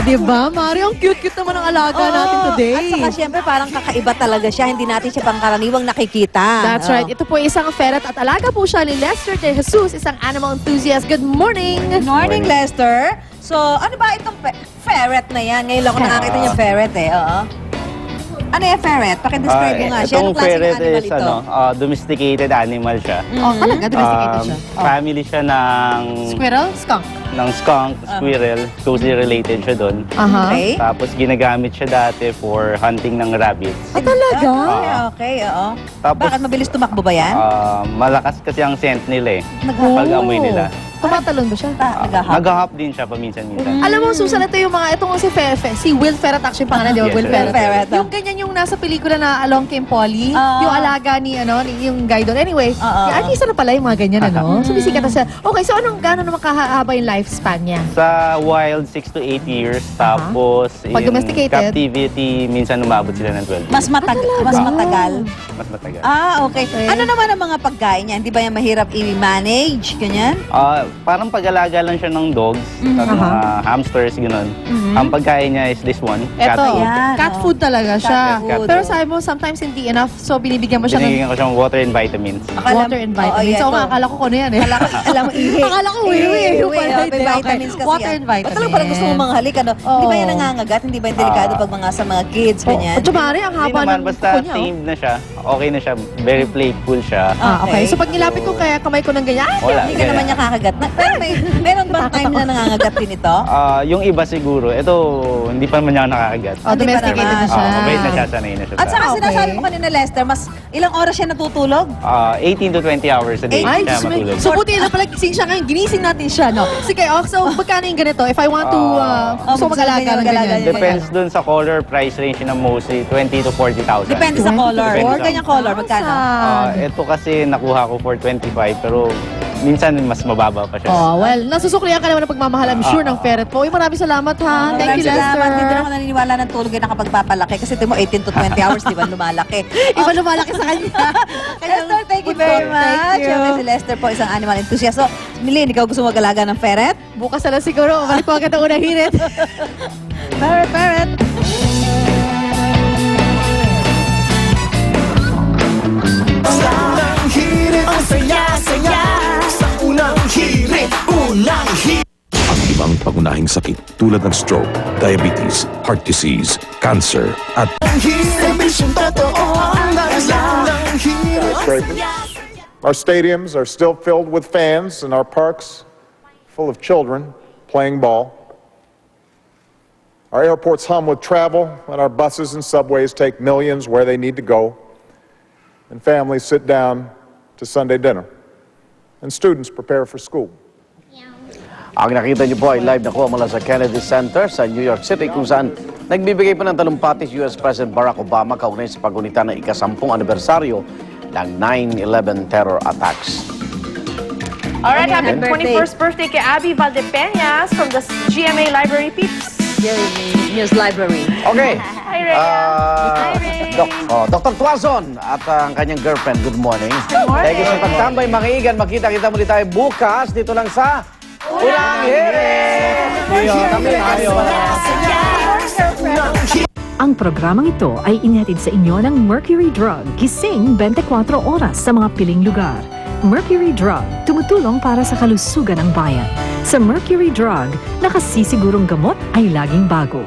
diba? Mari, ang cute-cute naman ang alaga natin today. At saka syempre parang kakaiba talaga siya. Hindi natin siya pangkaraniwang nakikita. That's right. Ito po isang ferret at alaga po siya ni Lester De Jesus, isang animal enthusiast. Good morning! Good morning, Lester. So, ano ba itong ferret na yan? Ngayon lang ako nakakita niya ferret eh. Oo. Ano yung ferret? Pakidescribe mo nga siya. Itong Anong klaseng ferret animal is ito? domesticated animal siya. Oh, talaga, domesticated siya. Family siya ng Squirrel? Skunk? skunk, squirrel. Closely related siya doon. Okay. Tapos ginagamit siya dati for hunting ng rabbits. Ah, talaga? Okay, oo. Tapos, Bakit mabilis tumakbo ba yan? malakas kasi ang scent nila eh. Nag-hop. Pag amoy nila. Tumatalon ba siya? Nag-hop. Nag-hop din siya paminsan-minsan. Alam mo, Susan, ito yung mga, itong si Will Ferret actually pangalan, di ba? Yes, Will Will Ferret. Ferret. Yung ganyan yung nasa pelikula na Along Came Polly, yung alaga ni, yung guy doon. Anyway, yung artista na pala yung mga ganyan, ano? Sumisikat na siya. Okay, so anong gano'n naman kahaba yung lifespan niya? Sa wild, 6 to 8 years. Tapos, Pag in domesticated? captivity, minsan umabot sila ng 12 years. Mas matagal. Mas matagal. Okay. Ano naman ang mga pagkain niya? Hindi ba yan mahirap i-manage? Ganyan? Parang pag-alaga lang siya ng dogs, at mga hamsters, gano'n. Ang pagkain niya is this one, cat Ito, food. Yan, cat food talaga siya. Cat food. Pero sabi mo, sometimes hindi enough, so binibigyan mo siya ng Binigyan ko siyang water and vitamins. water and vitamins. So, akala ko ano yan eh. Alam mo, ihi. Akala ko wiwi. Yung pala, May hindi. vitamins Okay. kasi. Water and vitamins. Ba't parang gusto mo manghalik, ano? Hindi ba yan nangangagat? Hindi ba yung delikado pag mga sa mga kids, ganyan? At sumari, ang Hindi haba naman, ng basta kuko niya. tamed na siya. Okay na siya. Very playful siya. Okay. So, pag nilapit ko kaya kamay ko ng ganyan, Wala. Hindi ka naman niya kakagat. Pero meron bang time na nangangagat din ito? Yung iba siguro, ito, hindi pa naman niya nakakagat. domesticated na siya. Mabait na siya, sanay na siya. At saka Okay. sinasabi mo kanina, Lester, mas ilang oras siya natutulog? 18 to 20 hours a day Ay, siya Diyos me. matulog. So, buti na pala gising siya ngayon. Ginising natin siya, no? Sige, so, magkano yung ganito? If I want to, gusto ko mag-alaga ng ganyan. Depends dun sa color, price range ng mostly 20 to 40,000. Depende sa color. Depende Or sa- ganyang color, magkano? Ito kasi nakuha ko for 25 pero minsan mas mababa pa siya. Oh, well, nasusuklihan ka naman ng pagmamahal, I'm sure, ng ferret po. Uy, maraming salamat, ha? Thank you, Lester. Salamat. Hindi na ako naniniwala ng tulog ay nakapagpapalaki. Kasi ito mo, 18 to 20 hours, di ba, lumalaki. Iba lumalaki sa kanya. Lester, thank you very much. Thank you. Siyempre si Lester po, isang animal enthusiast. So, Milene, ikaw gusto mag-alaga ng ferret? Bukas na lang siguro. Balik ko agad ang unang hirit. Ferret. Unang hirit, ang saya-saya. Sa unang hirit, unang hirit. Ang ibang pangunahing sakit tulad ng stroke, diabetes, heart disease, cancer, at Ang hirit, mission totoo. Ang unang hirit. Our stadiums are still filled with fans and our parks full of children playing ball. Our airports hum with travel and our buses and subways take millions where they need to go. And families sit down to Sunday dinner. And students prepare for school. Ang nakita niyo po ay live na kuha mula sa Kennedy Center sa New York City kung saan nagbibigay pa ng talumpati si US President Barack Obama kaugnay sa paggunita ng ika-10 anibersaryo ng 9/11 terror attacks. Alright, happy Happy birthday. 21st birthday kay Abby Valdepeñas from the GMA Library Peeps. News Library. Okay. Hi, Rhea. Dr. Tuazon at ang kanyang girlfriend, good morning. Good morning. Thank you sa pagtambay, mga igan. Makita-kita muli tayo bukas dito lang sa Unang Hirit! Ang programang ito ay inihatid sa inyo ng Mercury Drug, gising 24 oras sa mga piling lugar. Mercury Drug, tumutulong para sa kalusugan ng bayan. Sa Mercury Drug, nakasisigurong gamot ay laging bago.